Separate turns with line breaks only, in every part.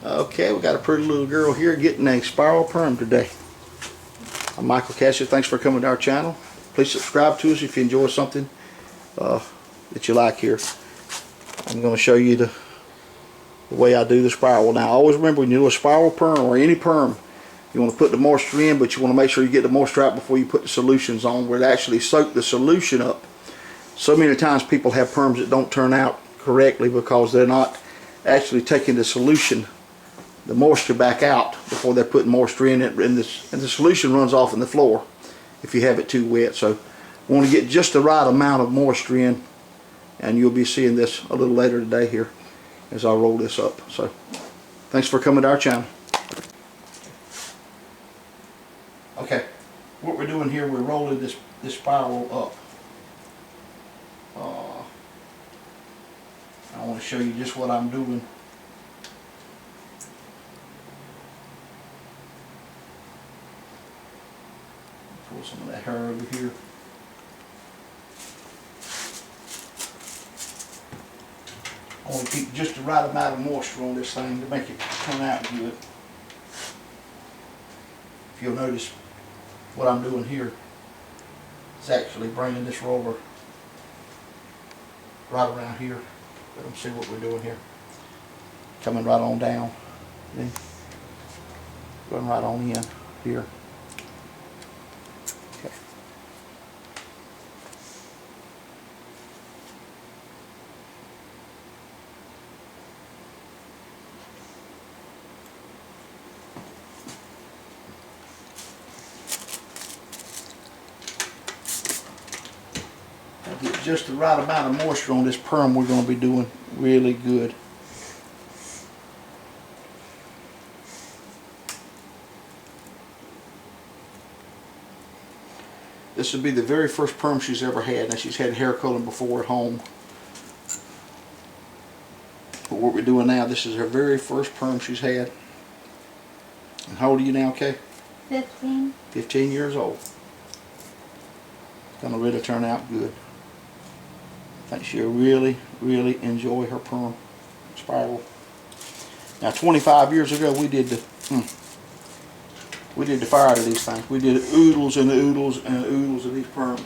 Okay, we got a pretty little girl here getting a spiral perm today. I'm Michael Cassie. Thanks for coming to our channel. Please subscribe to us if you enjoy something that you like here. I'm going to show you the way I do the spiral. Now, always remember, when you do a spiral perm or any perm, you want to put the moisture in, but you want to make sure you get the moisture out before you put the solutions on, where it actually soak the solution up. So many times people have perms that don't turn out correctly because they're not actually taking the solution, the moisture back out before they're putting moisture in it, and the solution runs off in the floor if you have it too wet. So we want to get just the right amount of moisture in, and you'll be seeing this a little later today here as I roll this up. So thanks for coming to our channel. Okay, what we're doing here, we're rolling this spiral up. I want to show you just what I'm doing. Pull some of that hair over here. I want to keep just the right amount of moisture on this thing to make it turn out good. If you'll notice, what I'm doing here is actually bringing this roller right around here. Let them see what we're doing here. Coming right on down. Then going right on in here. Okay. Get just the right amount of moisture on this perm. We're going to be doing really good. This would be the very first perm she's ever had. Now, she's had hair coloring before at home, but what we're doing now, this is her very first perm she's had. And how old are you now, Kay?
15.
15 years old. It's going to really turn out good. I think she'll really, really enjoy her perm spiral. Now, 25 years ago, we did the fire to these things. We did oodles and oodles and oodles of these perms.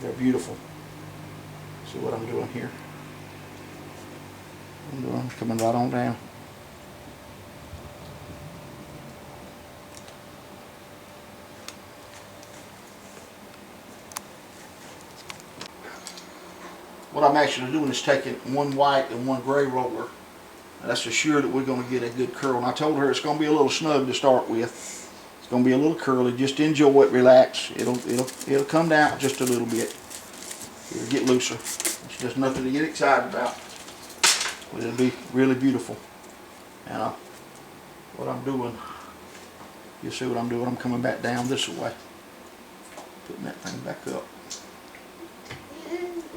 They're beautiful. See what I'm doing here? I'm coming right on down. What I'm actually doing is taking one white and one gray roller. And that's assured that we're going to get a good curl. And I told her it's going to be a little snug to start with. It's going to be a little curly. Just enjoy it, relax. It'll come down just a little bit. It'll get looser. It's just nothing to get excited about. But it'll be really beautiful. And what I'm doing, you'll see what I'm doing. I'm coming back down this way, putting that thing back up.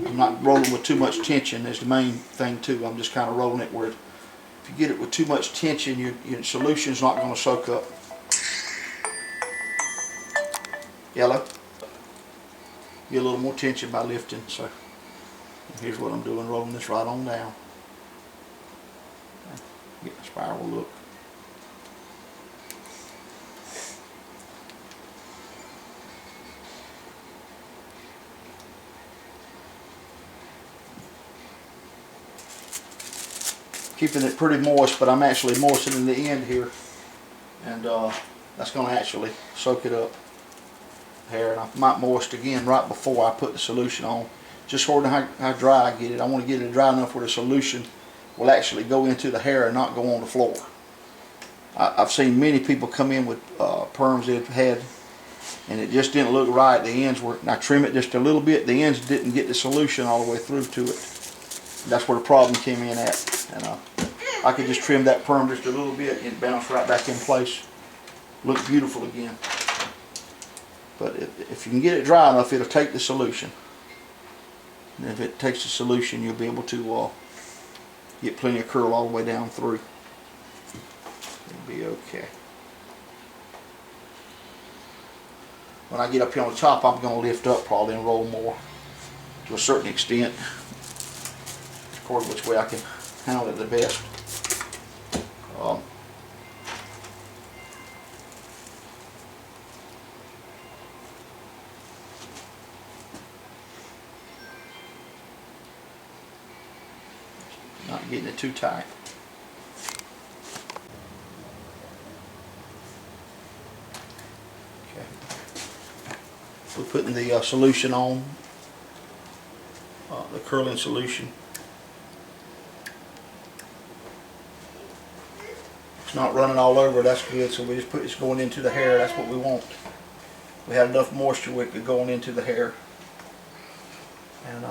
I'm not rolling with too much tension. Is the main thing too. I'm just kind of rolling it where, if you get it with too much tension, your solution's not going to soak up. Yellow. Get a little more tension by lifting. So here's what I'm doing, rolling this right on down. Get the spiral look. Keeping it pretty moist, but I'm actually moistening the end here, and that's going to actually soak it up hair. And I might moist again right before I put the solution on, just for how dry I get it. I want to get it dry enough where the solution will actually go into the hair and not go on the floor. I've seen many people come in with perms they've had, and it just didn't look right. The ends were, and I trim it just a little bit, the ends didn't get the solution all the way through to it. That's where the problem came in at. And I could just trim that perm just a little bit and bounce right back in place. Look beautiful again. But if you can get it dry enough, it'll take the solution. And if it takes the solution, you'll be able to get plenty of curl all the way down through. It'll be okay. When I get up here on the top, I'm going to lift up probably and roll more to a certain extent, according to which way I can handle it the best. Not getting it too tight. Okay. We're putting the solution on, the curling solution. It's not running all over, that's good, so we just put it's going into the hair, that's what we want. We have enough moisture with it going into the hair. And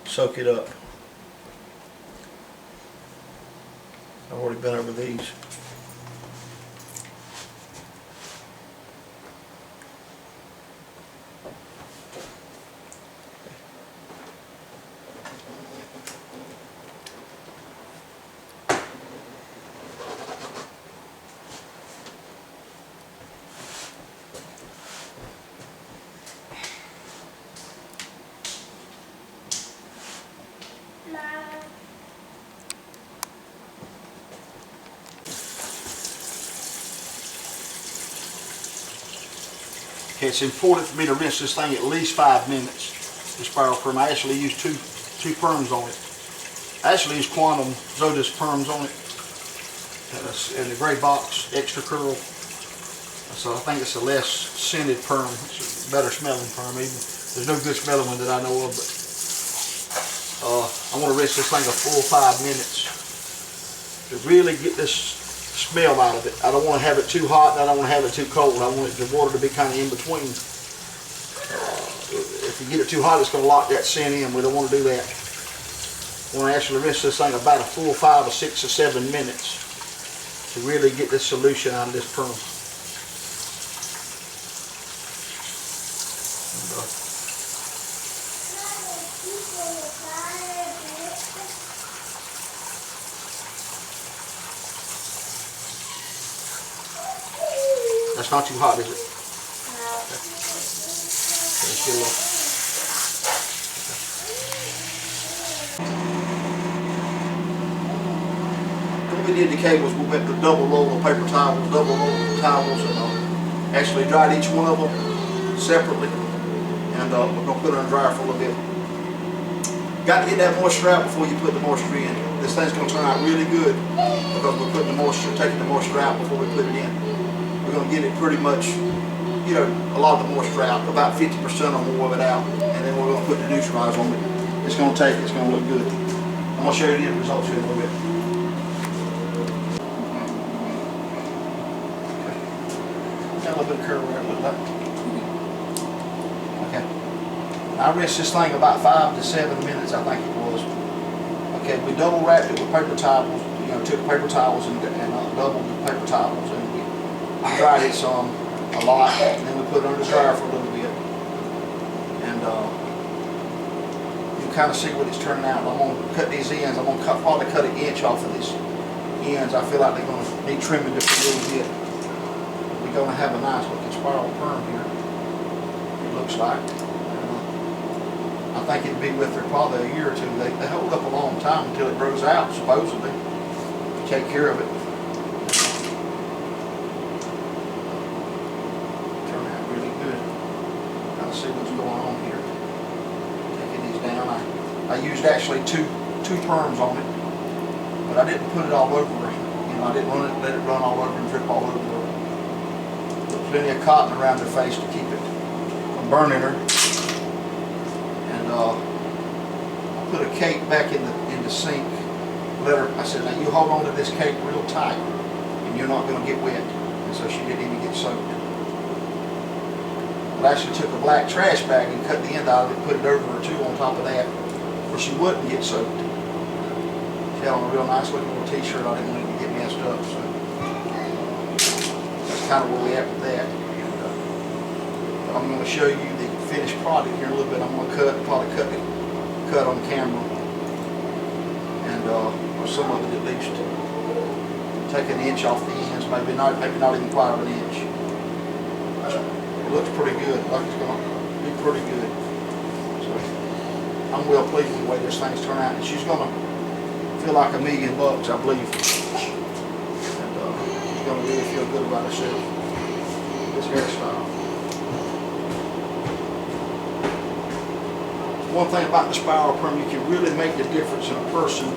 soak it up. I've already been over these. Okay, it's important for me to rinse this thing at least 5 minutes. The spiral perm. I actually use two perms on it. I actually use Quantum Zodus perms on it. In the gray box, extra curl. So I think it's a less scented perm. It's a better smelling perm even. There's no good smelling one that I know of, but I want to rinse this thing a full 5 minutes to really get this smell out of it. I don't want to have it too hot and I don't want to have it too cold. I want the water to be kind of in between. If you get it too hot, it's going to lock that scent in. We don't want to do that. We want to actually rinse this thing about a full 5 or 6 or 7 minutes to really get this solution out of this perm. That's not too hot, is it? No. Okay. When we did the cables, we went to double roll of paper towels, and actually dried each one of them separately. And we're going to put it on dry for a little bit. Got to get that moisture out before you put the moisture in. This thing's going to turn out really good because we're putting the moisture, taking the moisture out before we put it in. We're going to get it pretty much, you know, a lot of the moisture out, about 50% or more of it out, and then we're going to put the neutralizer on it. It's going to look good. I'm going to show you the end results here in a little bit. Okay. Got a little bit of curl where it looked like. Okay. I rinsed this thing about 5 to 7 minutes, I think it was. Okay, we double wrapped it with paper towels. You know, took paper towels and doubled the paper towels, and we dried it some, a lot, and then we put it under the dryer for a little bit. And you kind of see what it's turning out. I'm going to cut these ends. I'm going to probably cut an inch off of these ends. I feel like they're going to need trimming just a little bit. We're going to have a nice looking spiral perm here, it looks like. I think it'd be with her probably a year or two. They hold up a long time until it grows out, supposedly. You take care of it. Turn out really good. Kind of see what's going on here. Taking these down. I used actually two perms on it, but I didn't put it all over her. You know, I didn't let it run all over and drip all over her. Put plenty of cotton around her face to keep it from burning her. I put a cake back in the sink. I said, now you hold on to this cake real tight, and you're not going to get wet. And so she didn't even get soaked. I actually took a black trash bag and cut the end out of it, put it over her too on top of that, where she wouldn't get soaked. She had on a real nice looking little t-shirt. I didn't want it to get messed up, so that's kind of where we at with that. And, I'm going to show you the finished product here in a little bit. I'm going to probably cut on camera, and or some of it at least. Take an inch off the ends, maybe not even quite an inch. It looks pretty good. Like it's going to be pretty good. So I'm well pleased with the way this thing's turned out. And she's going to feel like $1,000,000, I believe. And he's gonna really feel good about himself. This hairstyle. One thing about the spiral perm, you can really make the difference in a person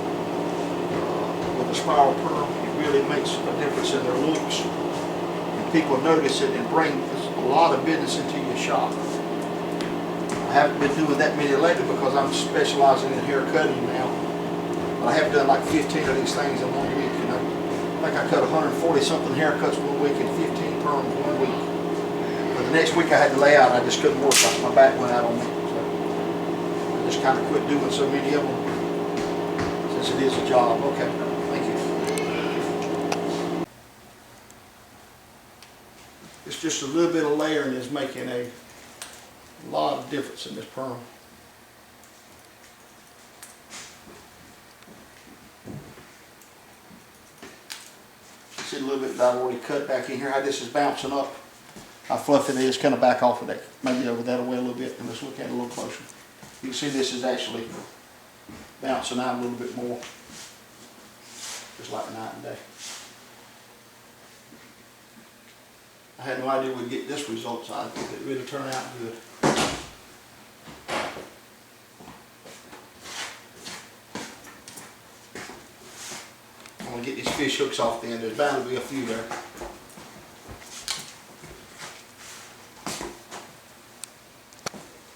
with a spiral perm. It really makes a difference in their looks. And people notice it and bring a lot of business into your shop. I haven't been doing that many lately because I'm specializing in hair cutting now. But I have done like 15 of these things in 1 week. You know, I think I cut 140 something haircuts 1 week and 15 perms 1 week. But the next week I had to lay out. I just couldn't work. My back went out on me. So I just kind of quit doing so many of them since it is a job. Okay, thank you. It's just a little bit of layering is making a lot of difference in this perm. See a little bit that I've already cut back in here, how this is bouncing up. How fluffy it is, kind of back off of that, maybe over that away a little bit, and let's look at it a little closer. You can see this is actually bouncing out a little bit more, just like night and day. I had no idea we'd get this result, so I think it really turned out good. I'm going to get these fish hooks off the end. There's bound to be a few there.